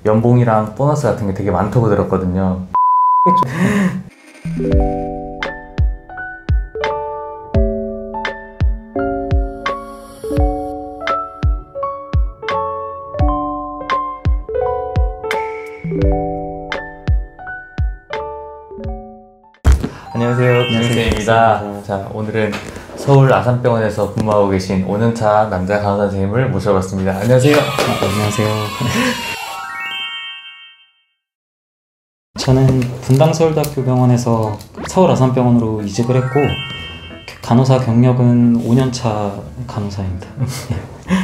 연봉이랑 보너스 같은 게 되게 많다고 들었거든요. 안녕하세요, 김승입니다. 자, 오늘은 서울 아산병원에서 근무하고 계신 5년차 남자 간호사 선생님을 모셔봤습니다. 안녕하세요. 안녕하세요. 저는 분당서울대학교 병원에서 서울 아산병원으로 이직을 했고, 간호사 경력은 5년차 간호사입니다.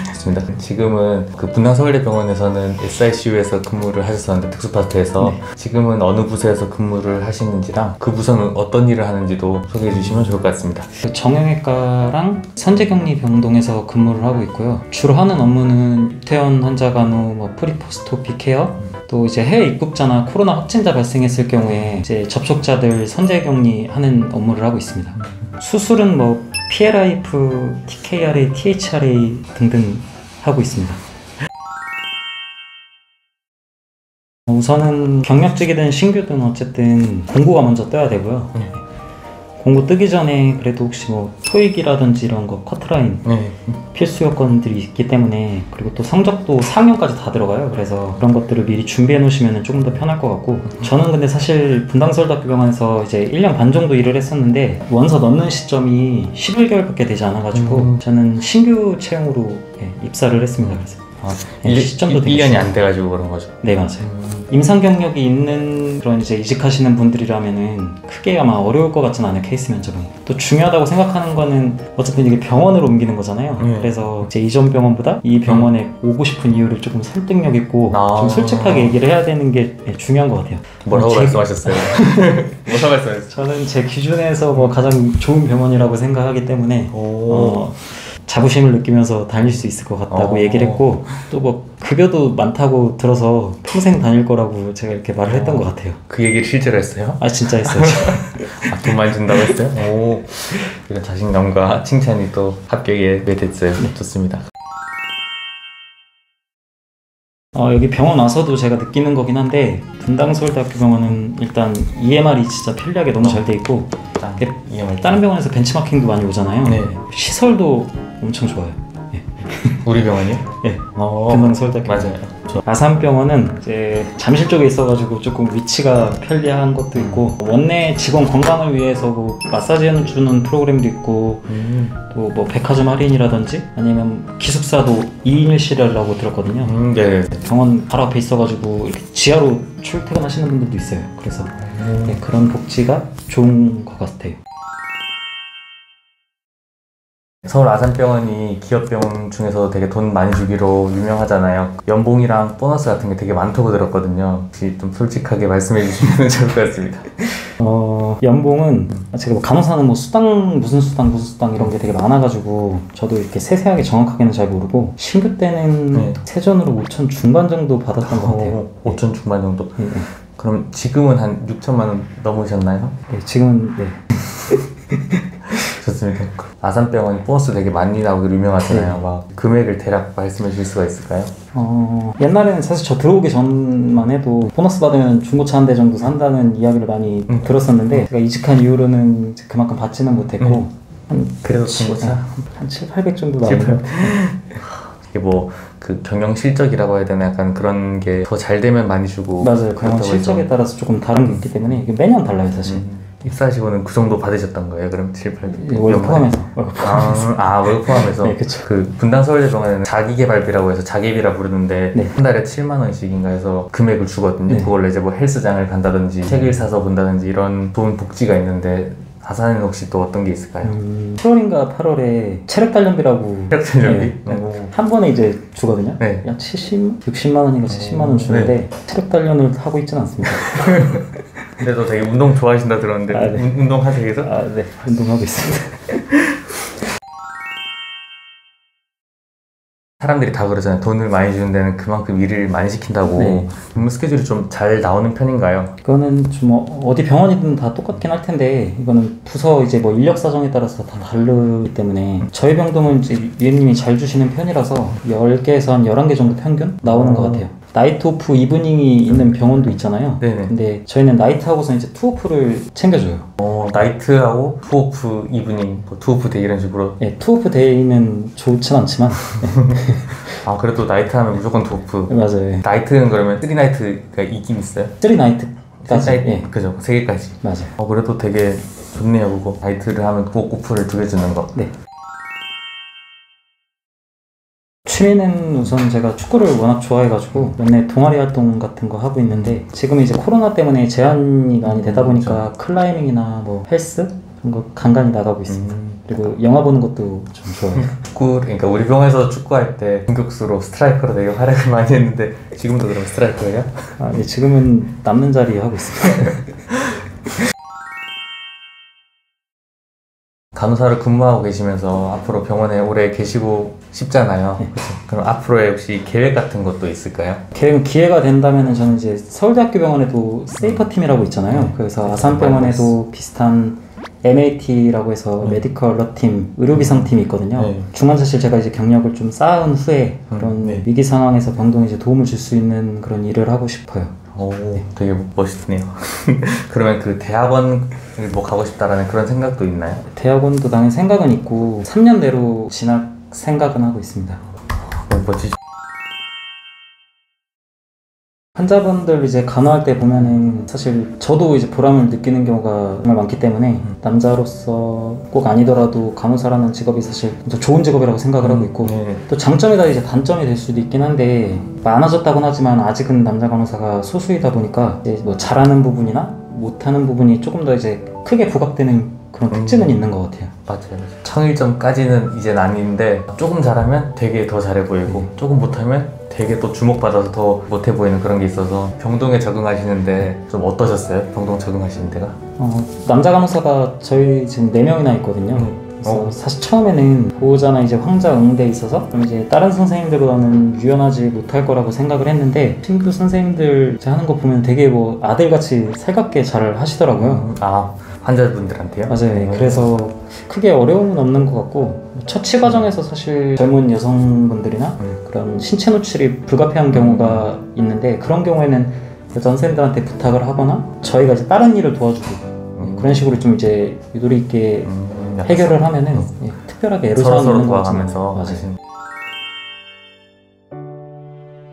좋습니다. 지금은 그 분당서울대병원에서는 SICU에서 근무를 하셨었는데, 특수파트에서. 네. 지금은 어느 부서에서 근무를 하시는지랑 그 부서는 어떤 일을 하는지도 소개해 주시면 좋을 것 같습니다. 정형외과랑 선제격리 병동에서 근무를 하고 있고요. 주로 하는 업무는 퇴원 환자 간호, 프리포스트오피 케어, 또 이제 해외 입국자나 코로나 확진자 발생했을 경우에 이제 접촉자들 선제격리 하는 업무를 하고 있습니다. 수술은 PLIF, TKRA, THRA 등등 하고 있습니다. 우선은 경력직이든 신규든 어쨌든 공고가 먼저 떠야 되고요. 공고 뜨기 전에 그래도 혹시 토익이라든지 이런 거 커트라인 필수 요건들이 있기 때문에, 그리고 또 성적도 4학년까지 다 들어가요. 그래서 그런 것들을 미리 준비해 놓으시면 조금 더 편할 것 같고, 저는 근데 사실 분당서울대학교 병원에서 이제 1년 반 정도 일을 했었는데 원서 넣는 시점이 11개월밖에 되지 않아가지고 저는 신규 채용으로 입사를 했습니다. 그래서 시점도 1년이 안 돼가지고 그런 거죠? 네, 맞아요. 임상 경력이 있는 그런 이제 이직하시는 분들이라면은 크게 아마 어려울 것 같진 않아요, 케이스 면접은. 또 중요하다고 생각하는 거는 어쨌든 이게 병원으로 옮기는 거잖아요. 그래서 이제 이전 병원보다 이 병원에 오고 싶은 이유를 조금 설득력 있고 좀 솔직하게 얘기를 해야 되는 게 중요한 것 같아요. 뭐라고 말씀하셨어요? 뭐라고 말씀하셨어요? 저는 제 기준에서 가장 좋은 병원이라고 생각하기 때문에 자부심을 느끼면서 다닐 수 있을 것 같다고 얘기를 했고, 또 급여도 많다고 들어서 평생 다닐 거라고 제가 이렇게 말을 했던 것 같아요. 그 얘기를 실제로 했어요? 아, 진짜 했어요. 돈 많이 준다고 했어요? 오, 이런 자신감과 칭찬이 또 합격에 됐어요. 네. 좋습니다. 여기 병원 와서도 제가 느끼는 거긴 한데, 분당서울대학교 병원은 일단 EMR이 진짜 편리하게 너무 잘 돼 있고, 다른 병원에서 벤치마킹도 많이 오잖아요. 네. 시설도 엄청 좋아요. 네. 우리 병원이요? 네. 분당서울대학교. 맞아요. 아산병원은 이제 잠실 쪽에 있어가지고 조금 위치가 편리한 것도 있고, 원내 직원 건강을 위해서 마사지 해주는 프로그램도 있고, 또 백화점 할인이라든지 아니면 기숙사도 2인 1실이라고 들었거든요. 네. 병원 바로 앞에 있어가지고 이렇게 지하로 출퇴근하시는 분들도 있어요. 그래서 그런 복지가 좋은 것 같아요. 서울 아산병원이 기업병원 중에서 되게 돈 많이 주기로 유명하잖아요. 연봉이랑 보너스 같은 게 되게 많다고 들었거든요. 혹시 좀 솔직하게 말씀해 주시면 좋을 것 같습니다. 연봉은 제가 간호사는 수당 무슨 수당 이런 게 되게 많아가지고 저도 이렇게 세세하게 정확하게는 잘 모르고, 신규 때는 세전으로 5천 중반 정도 받았던 것 같아요. 5천 중반 정도? 그럼 지금은 한 6천만 원 넘으셨나요? 네, 지금은 네. 좋습니다. 아산병원이 보너스 되게 많이 나오기로 유명하잖아요. 금액을 대략 말씀해 주실 수가 있을까요? 옛날에는 사실 저 들어오기 전만 해도 보너스 받으면 중고차 한 대 정도 산다는 이야기를 많이 들었었는데, 제가 이직한 이후로는 그만큼 받지는 못했고, 그래도 중고차? 한 7, 800 정도 나오는 것 같아요. 이게 그 경영 실적이라고 해야 되나, 약간 그런 게 더 잘 되면 많이 주고. 맞아요. 경영 실적에 따라서 조금 다른 게 있기 때문에 이게 매년 달라요, 사실. 입사하시고는 그 정도 받으셨던 거예요? 그럼 7, 800? 월급 포함해서. 월급 포함해서? 네, 그쵸. 그 분당서울대병원에는 자기개발비라고 해서 자개비라 부르는데, 한 달에 7만 원씩인가 해서 금액을 주거든요. 그걸로 이제 헬스장을 간다든지 책을 사서 본다든지 이런 좋은 복지가 있는데, 아산에는 혹시 또 어떤 게 있을까요? 7월인가 8월에 체력단련비라고. 체력단련비? 한 번에 이제 주거든요. 약 60만 원인가 70만 원 주는데, 체력단련을 하고 있지는 않습니다. 근데도 되게 운동 좋아하신다 들었는데. 운동하세요 계속? 네, 운동하고 있습니다. 사람들이 다 그러잖아요. 돈을 많이 주는 데는 그만큼 일을 많이 시킨다고. 근무 스케줄이 좀 잘 나오는 편인가요? 그거는 좀 어디 병원이든 다 똑같긴 할 텐데, 이거는 부서 이제 인력 사정에 따라서 다 다르기 때문에, 저희 병동은 이제 위원님이 잘 주시는 편이라서 10개에서 한 11개 정도 평균 나오는 것 같아요. 나이트 오프 이브닝이 있는 병원도 있잖아요. 네네. 근데 저희는 나이트 하고서 이제 투 오프를 챙겨줘요. 나이트하고 투 오프 이브닝, 투 오프 데이 이런 식으로. 네, 투 오프 데이는 좋진 않지만. 아, 그래도 나이트 하면 무조건 투 오프. 맞아요. 나이트는 그러면 3나이트가 이긴 있어요? 3나이트까지. 예. 그죠, 3개까지. 맞아요. 그래도 되게 좋네요, 그거. 나이트를 하면 오프를 2개 주는 거. 네. 취미는 우선 제가 축구를 워낙 좋아해가지고 맨날 동아리 활동 같은 거 하고 있는데, 지금 이제 코로나 때문에 제한이 많이 되다 보니까 클라이밍이나 뭐 헬스 그런 거 간간히 나가고 있습니다. 그리고 영화 보는 것도 좀 좋아해요. 축구, 그러니까 우리 병에서 축구할 때 공격수로 스트라이커로 되게 활약을 많이 했는데 지금도 그럼 스트라이커예요? 아, 네, 지금은 남는 자리 하고 있습니다. 간호사를 근무하고 계시면서 앞으로 병원에 오래 계시고 싶잖아요. 네. 그럼 앞으로의 혹시 계획 같은 것도 있을까요? 계획은 기회가 된다면 저는 이제 서울대학교 병원에도 세이퍼 팀이라고 있잖아요. 그래서 아산병원에도 비슷한 MAT라고 해서 메디컬 러팀, 의료비상팀이 있거든요. 네. 중환자실 제가 이제 경력을 좀 쌓은 후에 그런 네. 위기 상황에서 병동에 이제 도움을 줄 수 있는 그런 일을 하고 싶어요. 오, 되게 멋있네요. 그러면 그 대학원을 뭐 가고 싶다라는 그런 생각도 있나요? 대학원도 당연히 생각은 있고 3년 내로 진학 생각은 하고 있습니다. 멋지죠. 환자분들 이제 간호할 때 보면은 사실 저도 이제 보람을 느끼는 경우가 정말 많기 때문에 남자로서 꼭 아니더라도 간호사라는 직업이 사실 더 좋은 직업이라고 생각을 하고 있고, 또 장점이다 이제 단점이 될 수도 있긴 한데, 많아졌다곤 하지만 아직은 남자 간호사가 소수이다 보니까 이제 뭐 잘하는 부분이나 못하는 부분이 조금 더 이제 크게 부각되는 그런 특징은 있는 것 같아요. 맞아요. 청일점까지는 이젠 아닌데 조금 잘하면 되게 더 잘해 보이고 조금 못하면 되게 또 주목받아서 더 못해 보이는 그런 게 있어서 병동에 적응하시는데 좀 어떠셨어요? 병동 적응하시는 데가? 남자 간호사가 저희 지금 4명이나 있거든요. 그래서 사실 처음에는 보호자나 이제 환자 응대에 있어서 좀 이제 다른 선생님들보다는 유연하지 못할 거라고 생각을 했는데, 신규 선생님들 이제 하는 거 보면 되게 뭐 아들같이 살갑게 잘 하시더라고요. 환자분들한테요? 맞아요. 그래서 크게 어려움은 없는 것 같고, 처치 과정에서 사실 젊은 여성분들이나 그런 신체 노출이 불가피한 경우가 있는데, 그런 경우에는 여자 선생님들한테 부탁을 하거나 저희가 이제 다른 일을 도와주고 그런 식으로 좀 이제 유도리 있게 해결을 하면은 특별하게 애로사항이 있는 것 같아요. 맞아요.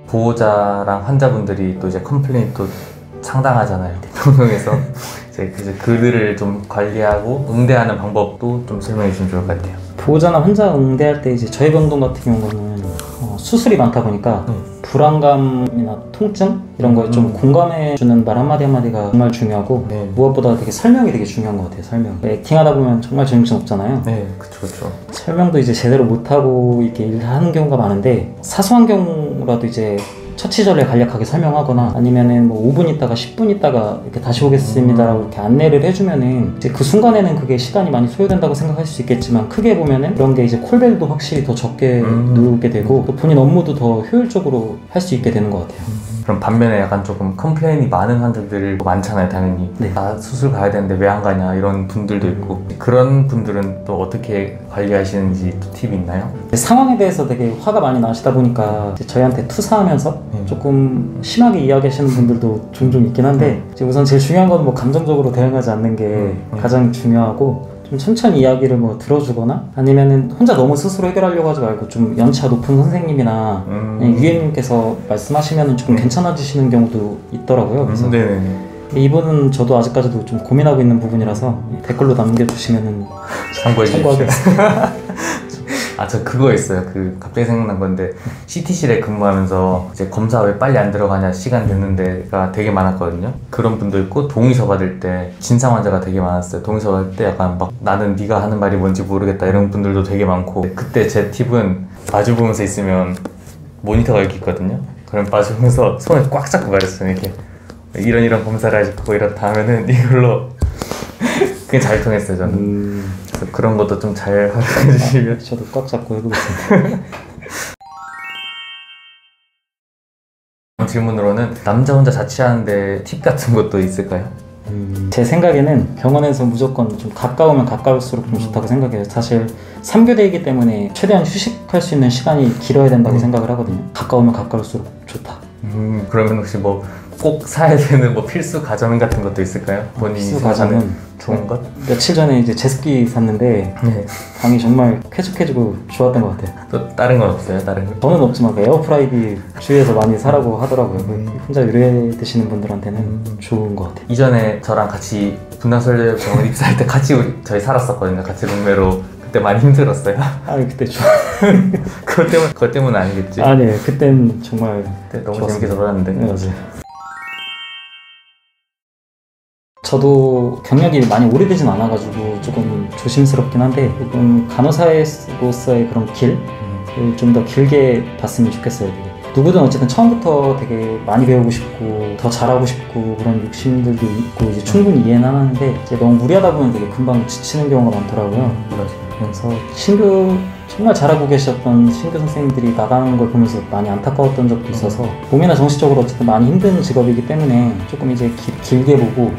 보호자랑 환자분들이 또 이제 컴플레인이 또 상당하잖아요. 병동에서 이제 그들을 좀 관리하고 응대하는 방법도 좀 설명해 주시면 좋을 것 같아요. 보호자나 환자 응대할 때 이제 저희 병동 같은 경우는 수술이 많다 보니까 불안감이나 통증 이런 거에 좀 공감해 주는 말 한마디 한마디가 정말 중요하고, 무엇보다 되게 설명이 되게 중요한 것 같아요. 설명. 액팅하다 보면 정말 정신 없잖아요. 네, 그렇죠. 설명도 이제 제대로 못하고 이렇게 일을 하는 경우가 많은데, 사소한 경우라도 이제 처치 전례 간략하게 설명하거나 아니면은 뭐 5분 있다가 10분 있다가 이렇게 다시 오겠습니다라고 이렇게 안내를 해주면은 이제 그 순간에는 그게 시간이 많이 소요된다고 생각할 수 있겠지만, 크게 보면은 그런 게 이제 콜벨도 확실히 더 적게 누르게 되고 또 본인 업무도 더 효율적으로 할 수 있게 되는 것 같아요. 그럼 반면에 약간 조금 컴플레인이 많은 환자들 많잖아요, 당연히. 나 수술 가야 되는데 왜 안 가냐 이런 분들도 있고, 그런 분들은 또 어떻게 관리하시는지 또 팁이 있나요? 상황에 대해서 되게 화가 많이 나시다 보니까 이제 저희한테 투사하면서 조금 심하게 이야기하시는 분들도 종종 있긴 한데, 이제 우선 제일 중요한 건 뭐 감정적으로 대응하지 않는 게 가장 중요하고, 좀 천천히 이야기를 뭐 들어주거나 아니면은 혼자 너무 스스로 해결하려고 하지 말고 좀 연차 높은 선생님이나 유엠님께서 말씀하시면은 조금 괜찮아지시는 경우도 있더라고요. 그래서 이 부분은 저도 아직까지도 좀 고민하고 있는 부분이라서 댓글로 남겨주시면은 참고하겠습니다. 저 그거 있어요. 갑자기 생각난 건데, CT실에 근무하면서 이제 검사 왜 빨리 안 들어가냐, 시간 됐는데가 되게 많았거든요. 그런 분도 있고, 동의서 받을 때 진상 환자가 되게 많았어요. 동의서 받을 때 약간 막 나는 네가 하는 말이 뭔지 모르겠다 이런 분들도 되게 많고, 그때 제 팁은 마주보면서 있으면 모니터가 여기 있거든요. 그럼 마주보면서 손을 꽉 잡고 말했어요. 이렇게 이런 검사를 하시고 이렇다 하면은 이걸로 그게 잘 통했어요, 저는. 그래서 그런 것도 좀 잘 활용해 주시면. 저도 꽉 잡고 해보겠습니다. 질문으로는 남자 혼자 자취하는데 팁 같은 것도 있을까요? 제 생각에는 병원에서 무조건 좀 가까우면 가까울수록 좀 좋다고 생각해요. 사실 3교대이기 때문에 최대한 휴식할 수 있는 시간이 길어야 된다고 생각을 하거든요. 가까우면 가까울수록 좋다. 그러면 혹시 뭐 꼭 사야 되는 뭐 필수 가전 같은 것도 있을까요? 본인이 필수 생각하는 가전은 좋은 것? 며칠 전에 이제 제습기 샀는데 네. 방이 정말 쾌적해지고 좋았던 것 같아요. 또 다른 건 없어요? 다른 거? 저는 없지만 그 에어프라이기 주위에서 많이 사라고 하더라고요. 혼자 요리해 드시는 분들한테는 좋은 것 같아요. 이전에 저랑 같이 분당설레 병원 입사할 때 같이 저희 살았었거든요. 같이 룸메로. 그때 많이 힘들었어요. 아니 그때 그것 때문은 아니겠지? 아니에요. 그땐 정말 그때 너무 좋았습니다. 재밌게 놀았는데. 네, 맞아요. 저도 경력이 많이 오래되진 않아가지고 조금 조심스럽긴 한데 조금 간호사로서의 그런 길을 좀 더 길게 봤으면 좋겠어요. 되게. 누구든 어쨌든 처음부터 되게 많이 배우고 싶고 더 잘하고 싶고 그런 욕심들도 있고 이제 충분히 이해는 하는데 이제 너무 무리하다 보면 되게 금방 지치는 경우가 많더라고요. 그래서 신규 정말 잘하고 계셨던 신규 선생님들이 나가는 걸 보면서 많이 안타까웠던 적도 있어서 몸이나 정신적으로 어쨌든 많이 힘든 직업이기 때문에 조금 이제 길게 보고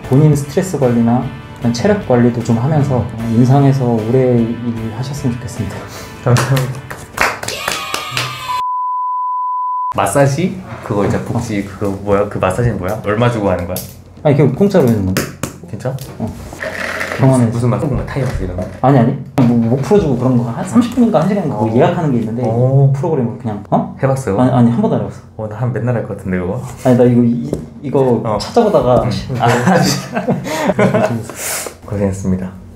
본인 스트레스 관리나 체력 관리도 좀 하면서 임상에서 오래 일을 하셨으면 좋겠습니다. 감사합니다. 마사지? 그거 이제 복지 그거 뭐야? 그 마사지는 뭐야? 얼마 주고 하는 거야? 아니 그거 공짜로 해주는 건데? 진짜? 병원에 무슨 마사지? 타이어스 이런 거? 아니 못 풀어주고 그런 거 한 30분인가 1시간 그거 예약하는 게 있는데 프로그램을 그냥 해봤어요? 아니 한 번도 안 해봤어. 나 한 맨날 할 것 같은데 그거? 아니 나 이거 찾아보다가 고생했습니다.